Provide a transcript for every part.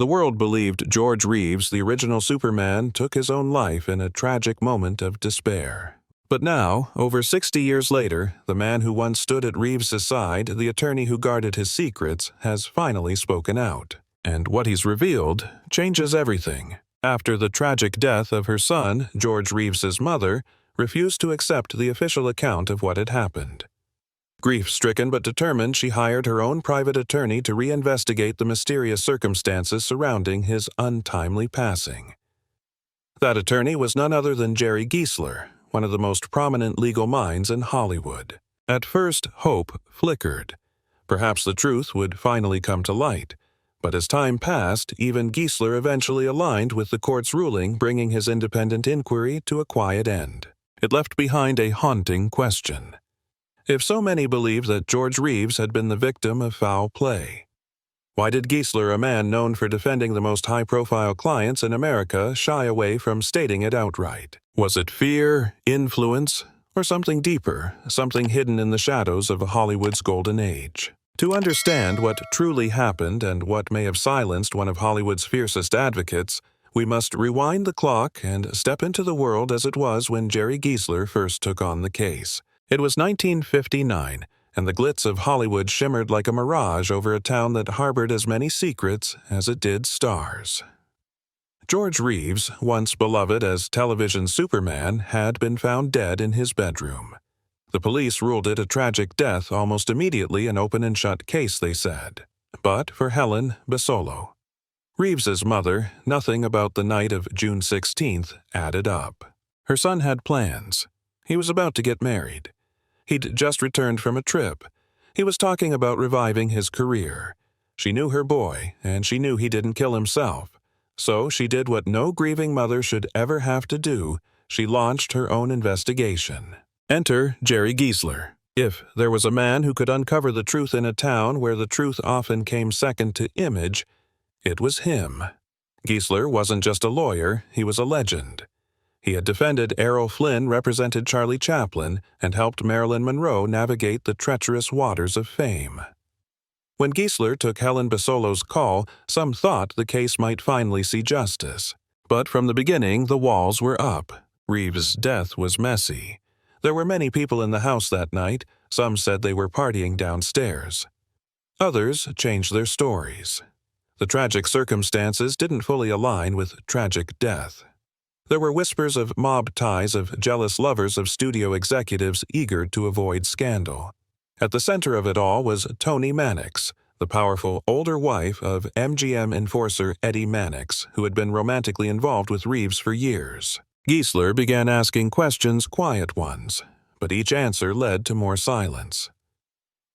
The world believed George Reeves, the original Superman, took his own life in a tragic moment of despair. But now, over 60 years later, the man who once stood at Reeves' side, the attorney who guarded his secrets, has finally spoken out. And what he's revealed changes everything. After the tragic death of her son, George Reeves' mother refused to accept the official account of what had happened. Grief-stricken but determined, she hired her own private attorney to reinvestigate the mysterious circumstances surrounding his untimely passing. That attorney was none other than Jerry Giesler, one of the most prominent legal minds in Hollywood. At first, hope flickered. Perhaps the truth would finally come to light. But as time passed, even Giesler eventually aligned with the court's ruling, bringing his independent inquiry to a quiet end. It left behind a haunting question. If so many believed that George Reeves had been the victim of foul play, why did Giesler, a man known for defending the most high-profile clients in America, shy away from stating it outright? Was it fear, influence, or something deeper, something hidden in the shadows of Hollywood's golden age? To understand what truly happened and what may have silenced one of Hollywood's fiercest advocates, we must rewind the clock and step into the world as it was when Jerry Giesler first took on the case. It was 1959, and the glitz of Hollywood shimmered like a mirage over a town that harbored as many secrets as it did stars. George Reeves, once beloved as television Superman, had been found dead in his bedroom. The police ruled it a tragic death almost immediately, an open-and-shut case, they said. But for Helen Basolo, Reeves's mother, nothing about the night of June 16th added up. Her son had plans. He was about to get married. He'd just returned from a trip. He was talking about reviving his career. She knew her boy, and she knew he didn't kill himself. So she did what no grieving mother should ever have to do. She launched her own investigation. Enter Jerry Giesler. If there was a man who could uncover the truth in a town where the truth often came second to image, it was him. Giesler wasn't just a lawyer, he was a legend. He had defended Errol Flynn, represented Charlie Chaplin, and helped Marilyn Monroe navigate the treacherous waters of fame. When Giesler took Helen Basolo's call, some thought the case might finally see justice. But from the beginning, the walls were up. Reeves' death was messy. There were many people in the house that night. Some said they were partying downstairs. Others changed their stories. The tragic circumstances didn't fully align with tragic death. There were whispers of mob ties, of jealous lovers of studio executives eager to avoid scandal. At the center of it all was Toni Mannix, the powerful older wife of MGM enforcer Eddie Mannix, who had been romantically involved with Reeves for years. Giesler began asking questions, quiet ones, but each answer led to more silence.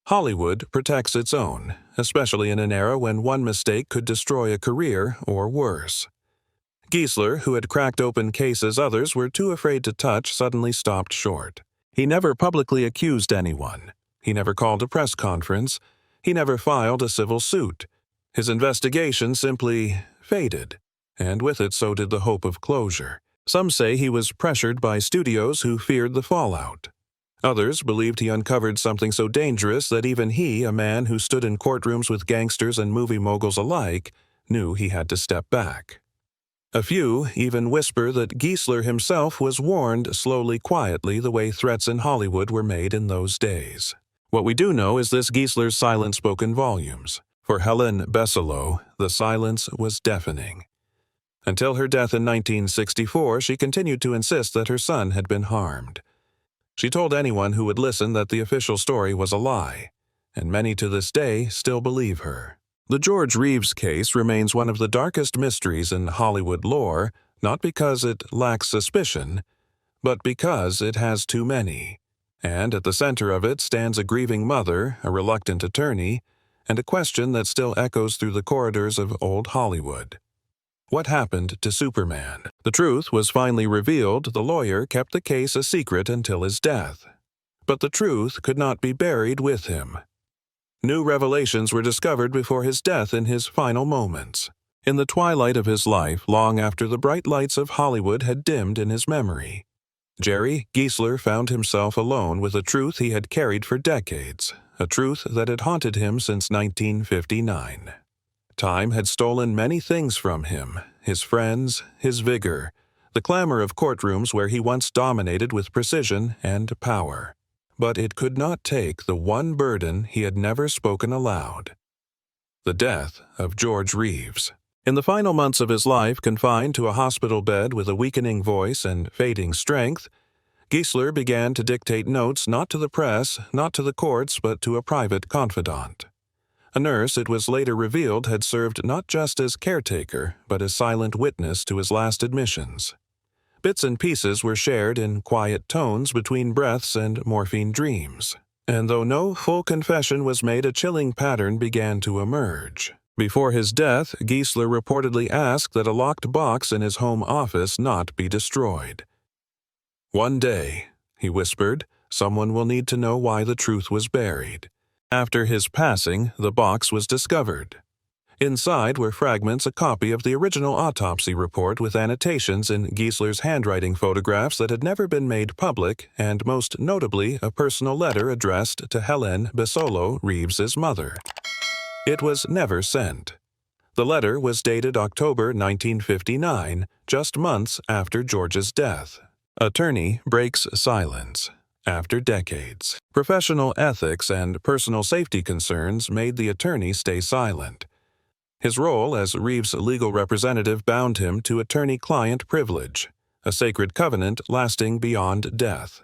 Hollywood protects its own, especially in an era when one mistake could destroy a career or worse. Giesler, who had cracked open cases others were too afraid to touch, suddenly stopped short. He never publicly accused anyone. He never called a press conference. He never filed a civil suit. His investigation simply faded, and with it so did the hope of closure. Some say he was pressured by studios who feared the fallout. Others believed he uncovered something so dangerous that even he, a man who stood in courtrooms with gangsters and movie moguls alike, knew he had to step back. A few even whisper that Giesler himself was warned slowly, quietly, the way threats in Hollywood were made in those days. What we do know is this: Giesler's silence spoke in volumes. For Helen Basolo, the silence was deafening. Until her death in 1964, she continued to insist that her son had been harmed. She told anyone who would listen that the official story was a lie, and many to this day still believe her. The George Reeves case remains one of the darkest mysteries in Hollywood lore, not because it lacks suspicion, but because it has too many. And at the center of it stands a grieving mother, a reluctant attorney, and a question that still echoes through the corridors of old Hollywood. What happened to Superman? The truth was finally revealed. The lawyer kept the case a secret until his death. But the truth could not be buried with him. New revelations were discovered before his death in his final moments. In the twilight of his life, long after the bright lights of Hollywood had dimmed in his memory, Jerry Giesler found himself alone with a truth he had carried for decades, a truth that had haunted him since 1959. Time had stolen many things from him: his friends, his vigor, the clamor of courtrooms where he once dominated with precision and power. But it could not take the one burden he had never spoken aloud: the death of George Reeves. In the final months of his life, confined to a hospital bed with a weakening voice and fading strength, Giesler began to dictate notes not to the press, not to the courts, but to a private confidant. A nurse, it was later revealed, had served not just as caretaker, but as silent witness to his last admissions. Bits and pieces were shared in quiet tones between breaths and morphine dreams. And though no full confession was made, a chilling pattern began to emerge. Before his death, Giesler reportedly asked that a locked box in his home office not be destroyed. "One day," he whispered, "someone will need to know why the truth was buried." After his passing, the box was discovered. Inside were fragments, a copy of the original autopsy report with annotations in Giesler's handwriting, photographs that had never been made public, and most notably a personal letter addressed to Helen Bisolo, Reeves's mother. It was never sent. The letter was dated October 1959, just months after George's death. Attorney breaks silence. After decades, professional ethics and personal safety concerns made the attorney stay silent. His role as Reeves' legal representative bound him to attorney-client privilege, a sacred covenant lasting beyond death.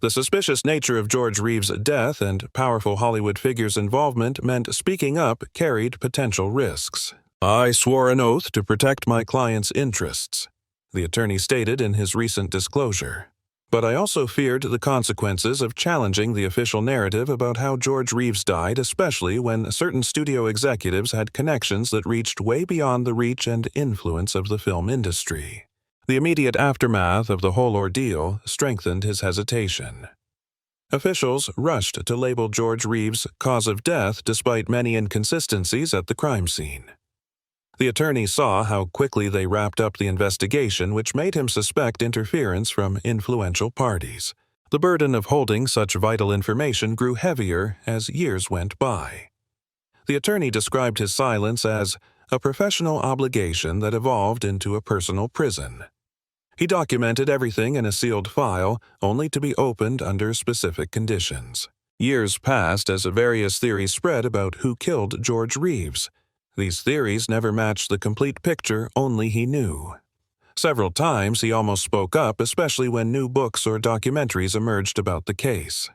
The suspicious nature of George Reeves' death and powerful Hollywood figures' involvement meant speaking up carried potential risks. "I swore an oath to protect my client's interests," the attorney stated in his recent disclosure. "But I also feared the consequences of challenging the official narrative about how George Reeves died, especially when certain studio executives had connections that reached way beyond the reach and influence of the film industry." The immediate aftermath of the whole ordeal strengthened his hesitation. Officials rushed to label George Reeves' cause of death despite many inconsistencies at the crime scene. The attorney saw how quickly they wrapped up the investigation, which made him suspect interference from influential parties. The burden of holding such vital information grew heavier as years went by. The attorney described his silence as a professional obligation that evolved into a personal prison. He documented everything in a sealed file, only to be opened under specific conditions. Years passed as various theories spread about who killed George Reeves. These theories never matched the complete picture only he knew. Several times he almost spoke up, especially when new books or documentaries emerged about the case.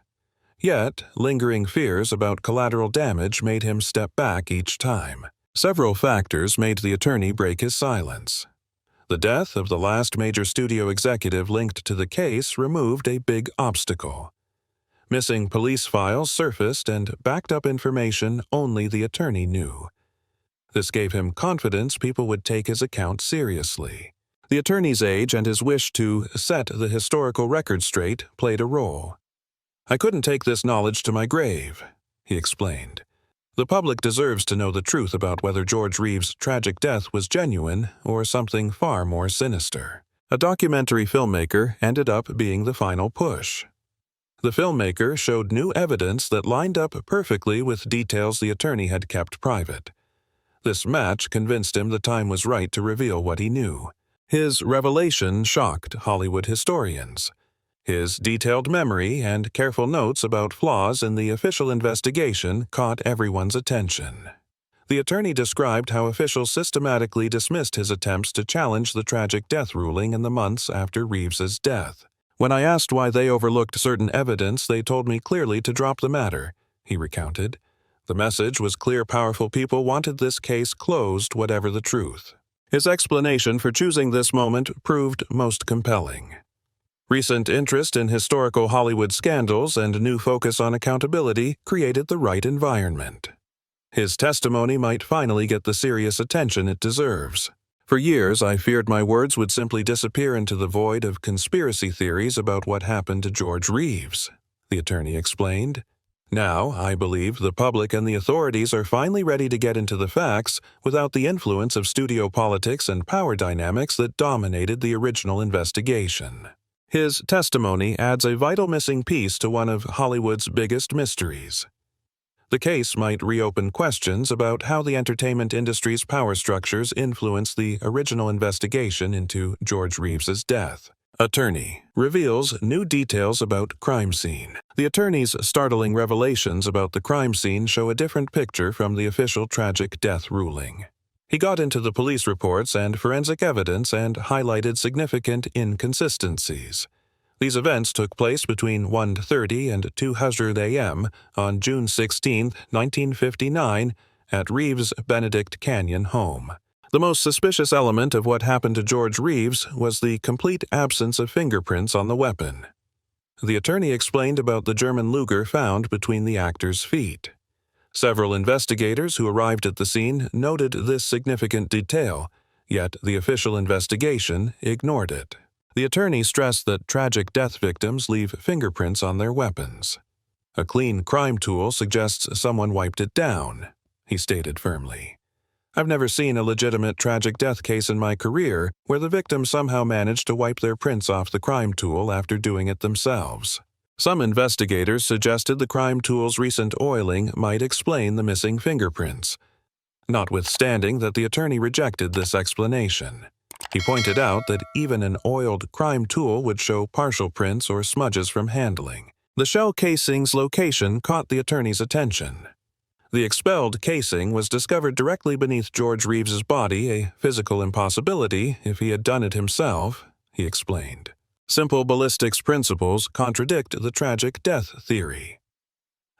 Yet, lingering fears about collateral damage made him step back each time. Several factors made the attorney break his silence. The death of the last major studio executive linked to the case removed a big obstacle. Missing police files surfaced and backed up information only the attorney knew. This gave him confidence people would take his account seriously. The attorney's age and his wish to set the historical record straight played a role. "I couldn't take this knowledge to my grave," he explained. "The public deserves to know the truth about whether George Reeves' tragic death was genuine or something far more sinister." A documentary filmmaker ended up being the final push. The filmmaker showed new evidence that lined up perfectly with details the attorney had kept private. This match convinced him the time was right to reveal what he knew. His revelation shocked Hollywood historians. His detailed memory and careful notes about flaws in the official investigation caught everyone's attention. The attorney described how officials systematically dismissed his attempts to challenge the tragic death ruling in the months after Reeves's death. "When I asked why they overlooked certain evidence, they told me clearly to drop the matter," he recounted. "The message was clear: powerful people wanted this case closed, whatever the truth." His explanation for choosing this moment proved most compelling. Recent interest in historical Hollywood scandals and new focus on accountability created the right environment. His testimony might finally get the serious attention it deserves. "For years, I feared my words would simply disappear into the void of conspiracy theories about what happened to George Reeves," the attorney explained. "Now, I believe the public and the authorities are finally ready to get into the facts without the influence of studio politics and power dynamics that dominated the original investigation." His testimony adds a vital missing piece to one of Hollywood's biggest mysteries. The case might reopen questions about how the entertainment industry's power structures influenced the original investigation into George Reeves's death. Attorney reveals new details about crime scene. The attorney's startling revelations about the crime scene show a different picture from the official tragic death ruling. He got into the police reports and forensic evidence and highlighted significant inconsistencies. These events took place between 1:30 and 2:00 a.m. on June 16, 1959, at Reeves' Benedict Canyon home. The most suspicious element of what happened to George Reeves was the complete absence of fingerprints on the weapon. The attorney explained about the German Luger found between the actor's feet. Several investigators who arrived at the scene noted this significant detail, yet the official investigation ignored it. The attorney stressed that tragic death victims leave fingerprints on their weapons. A clean crime tool suggests someone wiped it down, he stated firmly. I've never seen a legitimate tragic death case in my career where the victim somehow managed to wipe their prints off the crime tool after doing it themselves. Some investigators suggested the crime tool's recent oiling might explain the missing fingerprints, notwithstanding that the attorney rejected this explanation. He pointed out that even an oiled crime tool would show partial prints or smudges from handling. The shell casing's location caught the attorney's attention. The expelled casing was discovered directly beneath George Reeves's body, a physical impossibility if he had done it himself, he explained. Simple ballistics principles contradict the tragic death theory.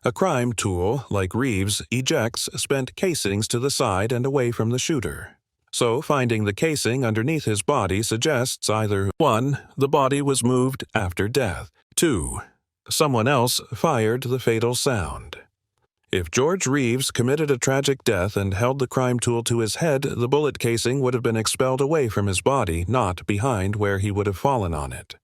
A crime tool, like Reeves, ejects spent casings to the side and away from the shooter. So finding the casing underneath his body suggests either 1. The body was moved after death, 2. Someone else fired the fatal sound. If George Reeves committed a tragic death and held the crime tool to his head, the bullet casing would have been expelled away from his body, not behind where he would have fallen on it,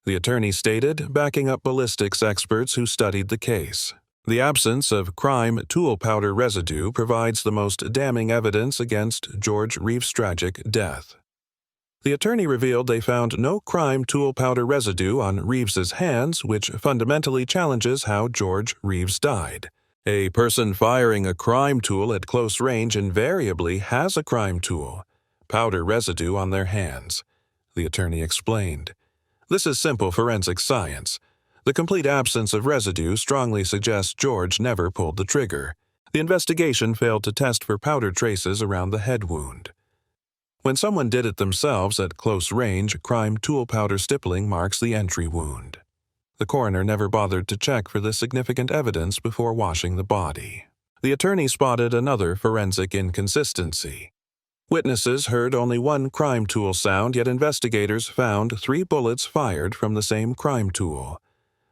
the attorney stated, backing up ballistics experts who studied the case. The absence of crime tool powder residue provides the most damning evidence against George Reeves' tragic death. The attorney revealed they found no crime tool powder residue on Reeves's hands, which fundamentally challenges how George Reeves died. A person firing a crime tool at close range invariably has a crime tool powder residue on their hands, the attorney explained. This is simple forensic science. The complete absence of residue strongly suggests George never pulled the trigger. The investigation failed to test for powder traces around the head wound. When someone did it themselves at close range, crime tool powder stippling marks the entry wound. The coroner never bothered to check for this significant evidence before washing the body. The attorney spotted another forensic inconsistency. Witnesses heard only one crime tool sound, yet investigators found 3 bullets fired from the same crime tool.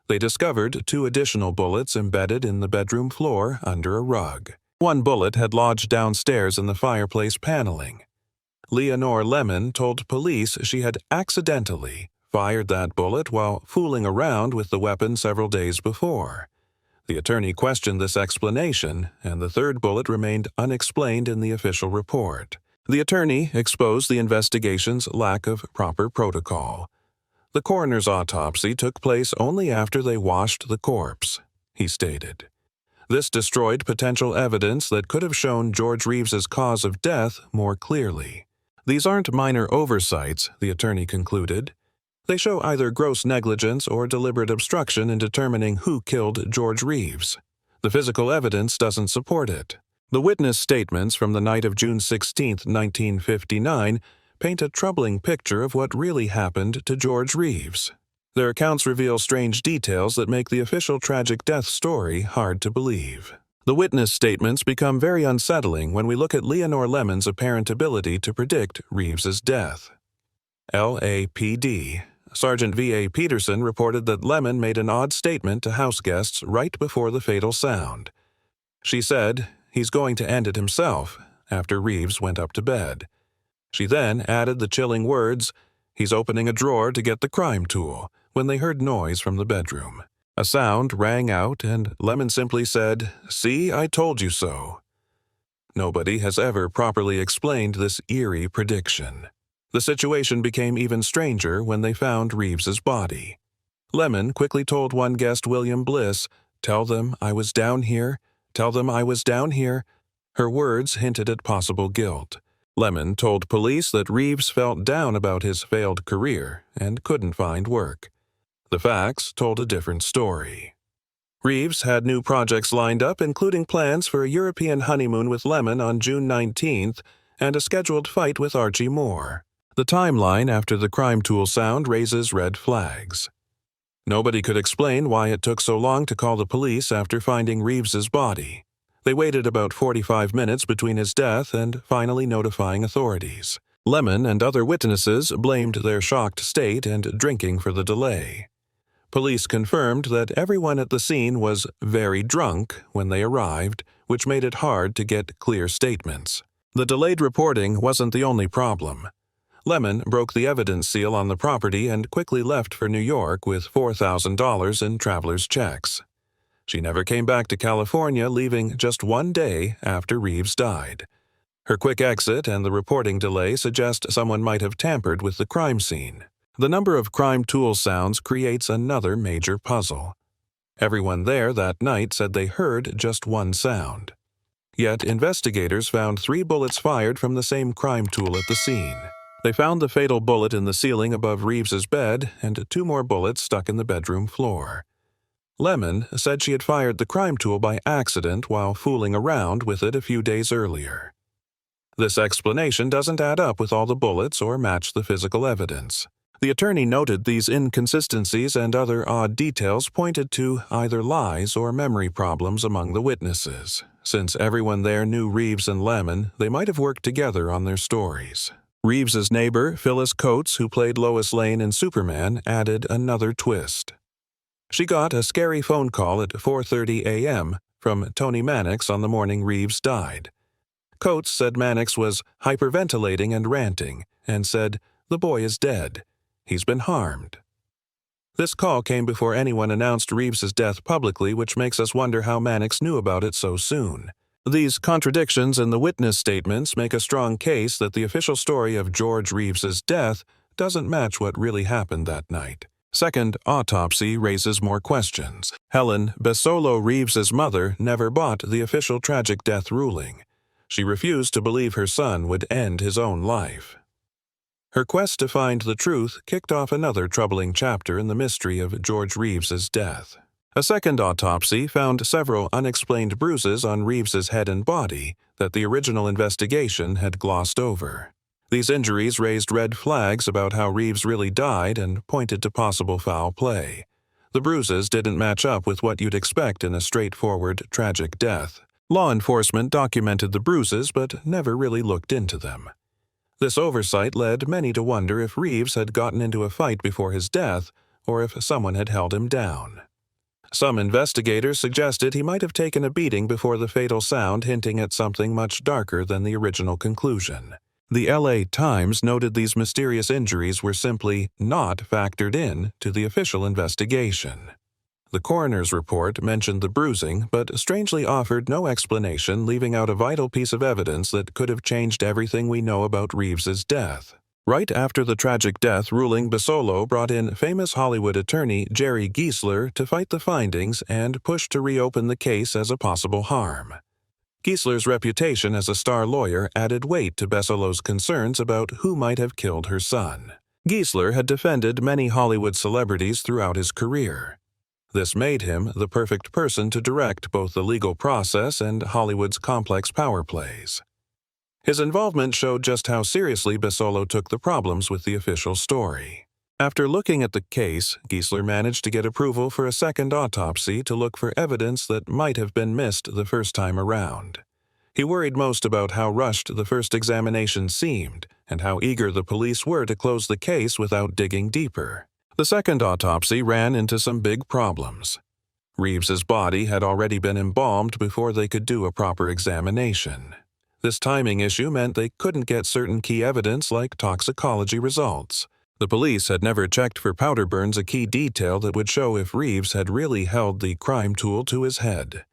They discovered 2 additional bullets embedded in the bedroom floor under a rug. One bullet had lodged downstairs in the fireplace paneling. Leonore Lemon told police she had accidentally fired that bullet while fooling around with the weapon several days before. The attorney questioned this explanation, and the 3rd bullet remained unexplained in the official report. The attorney exposed the investigation's lack of proper protocol. The coroner's autopsy took place only after they washed the corpse, he stated. This destroyed potential evidence that could have shown George Reeves's cause of death more clearly. These aren't minor oversights, the attorney concluded. They show either gross negligence or deliberate obstruction in determining who killed George Reeves. The physical evidence doesn't support it. The witness statements from the night of June 16, 1959, paint a troubling picture of what really happened to George Reeves. Their accounts reveal strange details that make the official tragic death story hard to believe. The witness statements become very unsettling when we look at Leonore Lemon's apparent ability to predict Reeves's death. LAPD. Sergeant V.A. Peterson reported that Lemon made an odd statement to house guests right before the fatal sound. She said, "He's going to end it himself," after Reeves went up to bed. She then added the chilling words, "He's opening a drawer to get the crime tool," when they heard noise from the bedroom. A sound rang out, and Lemon simply said, "See, I told you so." Nobody has ever properly explained this eerie prediction. The situation became even stranger when they found Reeves's body. Lemon quickly told one guest, William Bliss, "Tell them I was down here. Tell them I was down here." Her words hinted at possible guilt. Lemon told police that Reeves felt down about his failed career and couldn't find work. The facts told a different story. Reeves had new projects lined up, including plans for a European honeymoon with Lemon on June 19th and a scheduled fight with Archie Moore. The timeline after the crime tool sound raises red flags. Nobody could explain why it took so long to call the police after finding Reeves's body. They waited about 45 minutes between his death and finally notifying authorities. Lemon and other witnesses blamed their shocked state and drinking for the delay. Police confirmed that everyone at the scene was very drunk when they arrived, which made it hard to get clear statements. The delayed reporting wasn't the only problem. Lemon broke the evidence seal on the property and quickly left for New York with $4,000 in traveler's checks. She never came back to California, leaving just one day after Reeves died. Her quick exit and the reporting delay suggest someone might have tampered with the crime scene. The number of crime tool sounds creates another major puzzle. Everyone there that night said they heard just one sound. Yet investigators found 3 bullets fired from the same crime tool at the scene. They found the fatal bullet in the ceiling above Reeves's bed and 2 more bullets stuck in the bedroom floor. Lemon said she had fired the crime tool by accident while fooling around with it a few days earlier. This explanation doesn't add up with all the bullets or match the physical evidence. The attorney noted these inconsistencies and other odd details pointed to either lies or memory problems among the witnesses. Since everyone there knew Reeves and Lemon, they might have worked together on their stories. Reeves's neighbor, Phyllis Coates, who played Lois Lane in Superman, added another twist. She got a scary phone call at 4:30 a.m. from Tony Mannix on the morning Reeves died. Coates said Mannix was hyperventilating and ranting, and said, "The boy is dead. He's been harmed." This call came before anyone announced Reeves's death publicly, which makes us wonder how Mannix knew about it so soon. These contradictions in the witness statements make a strong case that the official story of George Reeves's death doesn't match what really happened that night. Second, Autopsy raises more questions. Helen Besolo Reeves's mother never bought the official tragic death ruling. She refused to believe her son would end his own life. Her quest to find the truth kicked off another troubling chapter in the mystery of George Reeves's death. A second autopsy found several unexplained bruises on Reeves's head and body that the original investigation had glossed over. These injuries raised red flags about how Reeves really died and pointed to possible foul play. The bruises didn't match up with what you'd expect in a straightforward, tragic death. Law enforcement documented the bruises but never really looked into them. This oversight led many to wonder if Reeves had gotten into a fight before his death or if someone had held him down. Some investigators suggested he might have taken a beating before the fatal sound, hinting at something much darker than the original conclusion. The LA Times noted these mysterious injuries were simply not factored in to the official investigation. The coroner's report mentioned the bruising, but strangely offered no explanation, leaving out a vital piece of evidence that could have changed everything we know about Reeves's death. Right after the tragic death ruling, Besolo brought in famous Hollywood attorney Jerry Giesler to fight the findings and push to reopen the case as a possible harm. Giesler's reputation as a star lawyer added weight to Besolo's concerns about who might have killed her son. Giesler had defended many Hollywood celebrities throughout his career. This made him the perfect person to direct both the legal process and Hollywood's complex power plays. His involvement showed just how seriously Besolo took the problems with the official story. After looking at the case, Giesler managed to get approval for a second autopsy to look for evidence that might have been missed the first time around. He worried most about how rushed the first examination seemed and how eager the police were to close the case without digging deeper. The second autopsy ran into some big problems. Reeves's body had already been embalmed before they could do a proper examination. This timing issue meant they couldn't get certain key evidence like toxicology results. The police had never checked for powder burns, a key detail that would show if Reeves had really held the crime tool to his head.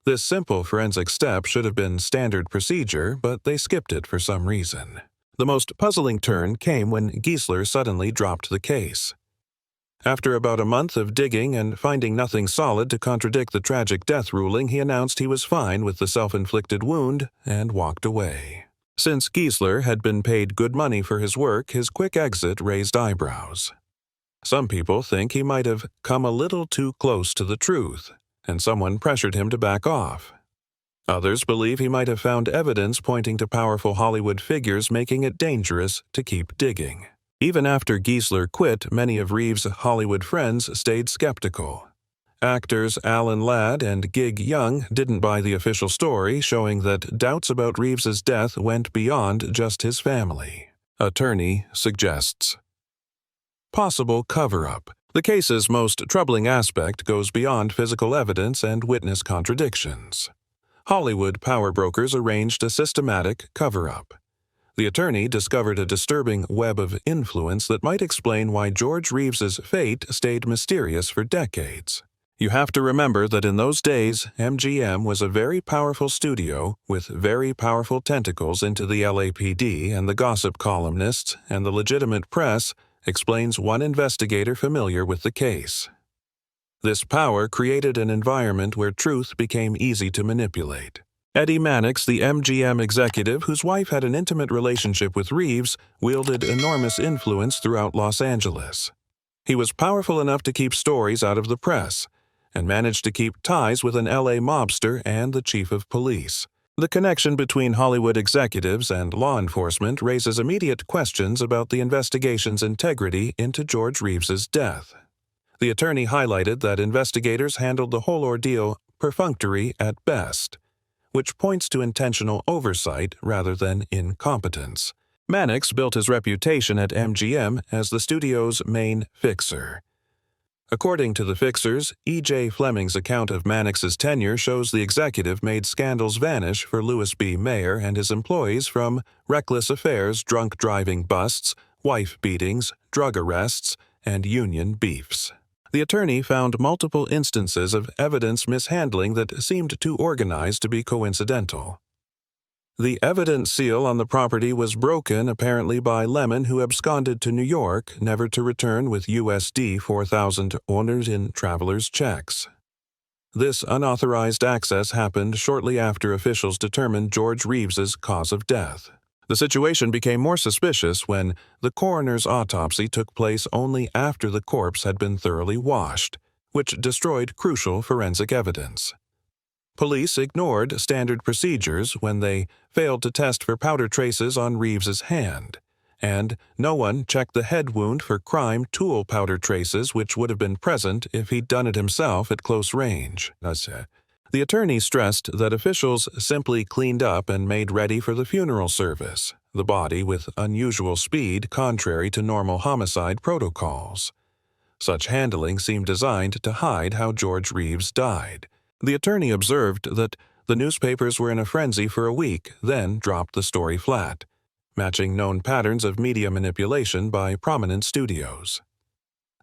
This simple forensic step should have been standard procedure, but they skipped it for some reason. The most puzzling turn came when Giesler suddenly dropped the case. After about a month of digging and finding nothing solid to contradict the tragic death ruling, he announced he was fine with the self-inflicted wound and walked away. Since Giesler had been paid good money for his work, his quick exit raised eyebrows. Some people think he might have come a little too close to the truth, and someone pressured him to back off. Others believe he might have found evidence pointing to powerful Hollywood figures, making it dangerous to keep digging. Even after Giesler quit, many of Reeves' Hollywood friends stayed skeptical. Actors Alan Ladd and Gig Young didn't buy the official story, showing that doubts about Reeves' death went beyond just his family. Attorney suggests possible cover-up. The case's most troubling aspect goes beyond physical evidence and witness contradictions. Hollywood power brokers arranged a systematic cover-up. The attorney discovered a disturbing web of influence that might explain why George Reeves's fate stayed mysterious for decades. You have to remember that in those days, MGM was a very powerful studio with very powerful tentacles into the LAPD, and the gossip columnists and the legitimate press, explains one investigator familiar with the case. This power created an environment where truth became easy to manipulate. Eddie Mannix, the MGM executive whose wife had an intimate relationship with Reeves, wielded enormous influence throughout Los Angeles. He was powerful enough to keep stories out of the press, and managed to keep ties with an LA mobster and the chief of police. The connection between Hollywood executives and law enforcement raises immediate questions about the investigation's integrity into George Reeves's death. The attorney highlighted that investigators handled the whole ordeal perfunctory at best, which points to intentional oversight rather than incompetence. Mannix built his reputation at MGM as the studio's main fixer. According to the fixers, E.J. Fleming's account of Mannix's tenure shows the executive made scandals vanish for Louis B. Mayer and his employees, from reckless affairs, drunk driving busts, wife beatings, drug arrests, and union beefs. The attorney found multiple instances of evidence mishandling that seemed too organized to be coincidental. The evidence seal on the property was broken apparently by Lemon, who absconded to New York, never to return with USD 4,000 honored in traveler's checks. This unauthorized access happened shortly after officials determined George Reeves's cause of death. The situation became more suspicious when the coroner's autopsy took place only after the corpse had been thoroughly washed, which destroyed crucial forensic evidence. Police ignored standard procedures when they failed to test for powder traces on Reeves's hand, and no one checked the head wound for crime tool powder traces, which would have been present if he'd done it himself at close range. The attorney stressed that officials simply cleaned up and made ready for the funeral service, the body with unusual speed contrary to normal homicide protocols. Such handling seemed designed to hide how George Reeves died. The attorney observed that the newspapers were in a frenzy for a week, then dropped the story flat, matching known patterns of media manipulation by prominent studios.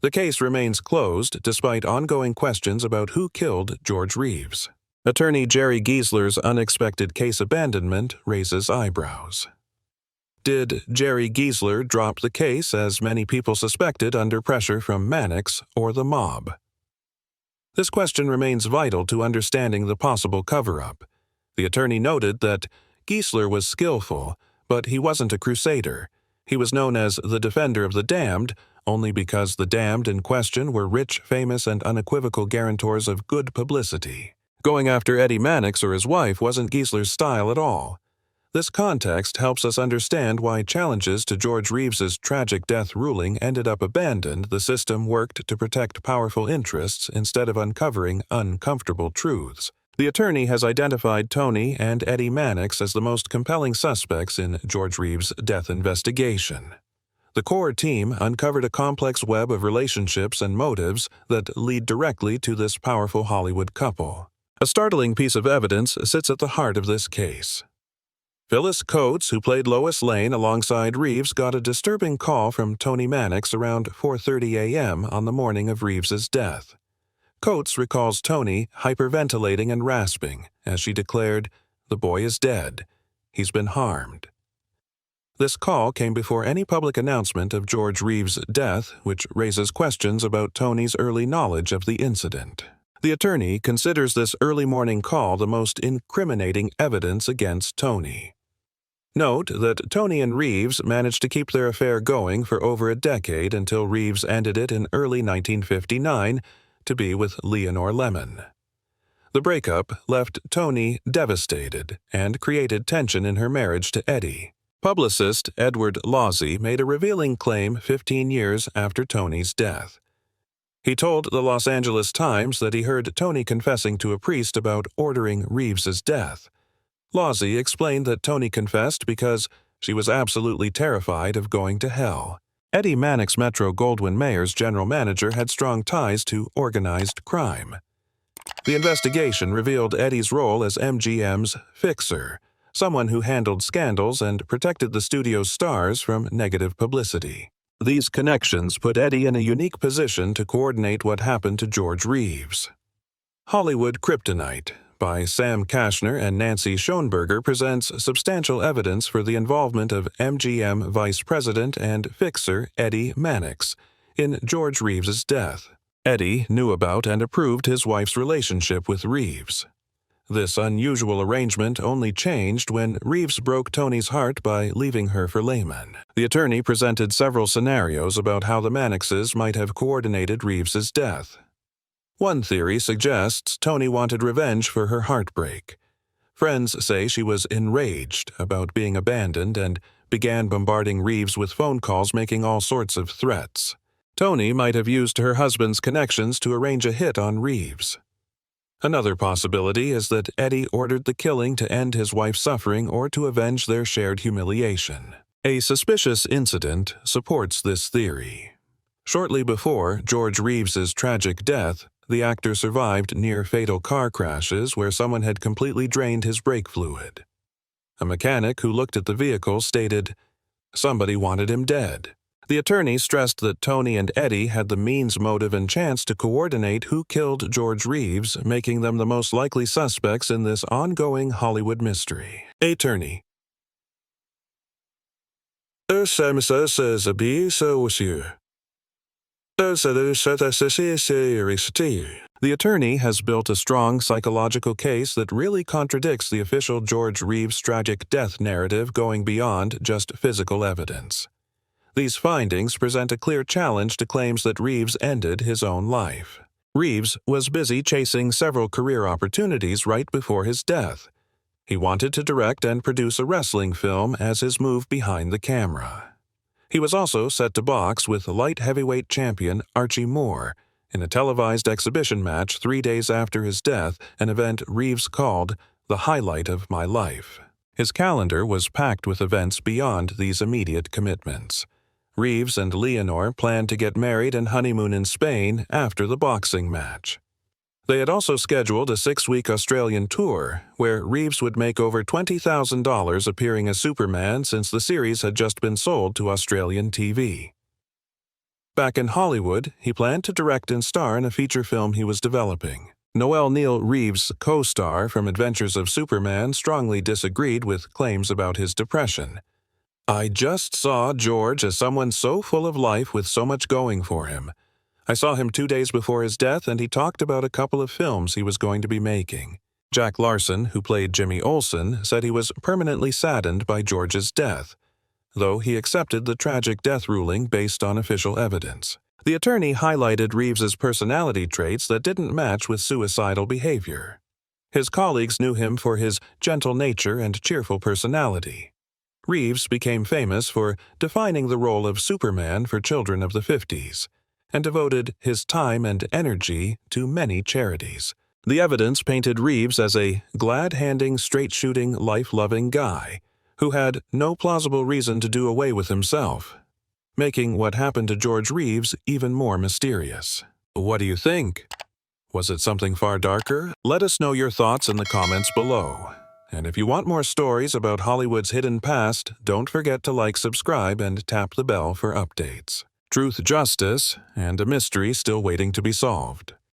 The case remains closed despite ongoing questions about who killed George Reeves. Attorney Jerry Giesler's unexpected case abandonment raises eyebrows. Did Jerry Giesler drop the case, as many people suspected, under pressure from Mannix or the mob? This question remains vital to understanding the possible cover-up. The attorney noted that Giesler was skillful, but he wasn't a crusader. He was known as the defender of the damned only because the damned in question were rich, famous, and unequivocal guarantors of good publicity. Going after Eddie Mannix or his wife wasn't Giesler's style at all. This context helps us understand why challenges to George Reeves's tragic death ruling ended up abandoned. The system worked to protect powerful interests instead of uncovering uncomfortable truths. The attorney has identified Tony and Eddie Mannix as the most compelling suspects in George Reeves' death investigation. The core team uncovered a complex web of relationships and motives that lead directly to this powerful Hollywood couple. A startling piece of evidence sits at the heart of this case. Phyllis Coates, who played Lois Lane alongside Reeves, got a disturbing call from Tony Mannix around 4:30 a.m. on the morning of Reeves's death. Coates recalls Tony hyperventilating and rasping as she declared, "The boy is dead. He's been harmed." This call came before any public announcement of George Reeves' death, which raises questions about Tony's early knowledge of the incident. The attorney considers this early morning call the most incriminating evidence against Tony. Note that Tony and Reeves managed to keep their affair going for over a decade until Reeves ended it in early 1959 to be with Leonore Lemon. The breakup left Tony devastated and created tension in her marriage to Eddie. Publicist Edward Lawsey made a revealing claim 15 years after Tony's death. He told the Los Angeles Times that he heard Tony confessing to a priest about ordering Reeves's death. Lawsey explained that Tony confessed because she was absolutely terrified of going to hell. Eddie Mannix Metro-Goldwyn-Mayer's general manager had strong ties to organized crime. The investigation revealed Eddie's role as MGM's fixer, someone who handled scandals and protected the studio's stars from negative publicity. These connections put Eddie in a unique position to coordinate what happened to George Reeves. Hollywood Kryptonite by Sam Kashner and Nancy Schoenberger presents substantial evidence for the involvement of MGM Vice President and fixer Eddie Mannix in George Reeves's death. Eddie knew about and approved his wife's relationship with Reeves. This unusual arrangement only changed when Reeves broke Tony's heart by leaving her for Lehman. The attorney presented several scenarios about how the Mannixes might have coordinated Reeves's death. One theory suggests Tony wanted revenge for her heartbreak. Friends say she was enraged about being abandoned and began bombarding Reeves with phone calls making all sorts of threats. Tony might have used her husband's connections to arrange a hit on Reeves. Another possibility is that Eddie ordered the killing to end his wife's suffering or to avenge their shared humiliation. A suspicious incident supports this theory. Shortly before George Reeves's tragic death, the actor survived near-fatal car crashes where someone had completely drained his brake fluid. A mechanic who looked at the vehicle stated, "Somebody wanted him dead." The attorney stressed that Tony and Eddie had the means, motive, and chance to coordinate who killed George Reeves, making them the most likely suspects in this ongoing Hollywood mystery. Attorney. The attorney has built a strong psychological case that really contradicts the official George Reeves' tragic death narrative, going beyond just physical evidence. These findings present a clear challenge to claims that Reeves ended his own life. Reeves was busy chasing several career opportunities right before his death. He wanted to direct and produce a wrestling film as his move behind the camera. He was also set to box with light heavyweight champion Archie Moore in a televised exhibition match 3 days after his death, an event Reeves called the highlight of my life. His calendar was packed with events beyond these immediate commitments. Reeves and Leonore planned to get married and honeymoon in Spain after the boxing match. They had also scheduled a 6-week Australian tour, where Reeves would make over $20,000 appearing as Superman since the series had just been sold to Australian TV. Back in Hollywood, he planned to direct and star in a feature film he was developing. Noel Neal Reeves' co-star from Adventures of Superman strongly disagreed with claims about his depression. "I just saw George as someone so full of life with so much going for him. I saw him 2 days before his death and he talked about a couple of films he was going to be making." Jack Larson, who played Jimmy Olsen, said he was permanently saddened by George's death, though he accepted the tragic death ruling based on official evidence. The attorney highlighted Reeves's personality traits that didn't match with suicidal behavior. His colleagues knew him for his gentle nature and cheerful personality. Reeves became famous for defining the role of Superman for children of the 50s, and devoted his time and energy to many charities. The evidence painted Reeves as a glad-handing, straight-shooting, life-loving guy who had no plausible reason to do away with himself, making what happened to George Reeves even more mysterious. What do you think? Was it something far darker? Let us know your thoughts in the comments below. And if you want more stories about Hollywood's hidden past, don't forget to like, subscribe, and tap the bell for updates. Truth, justice, and a mystery still waiting to be solved.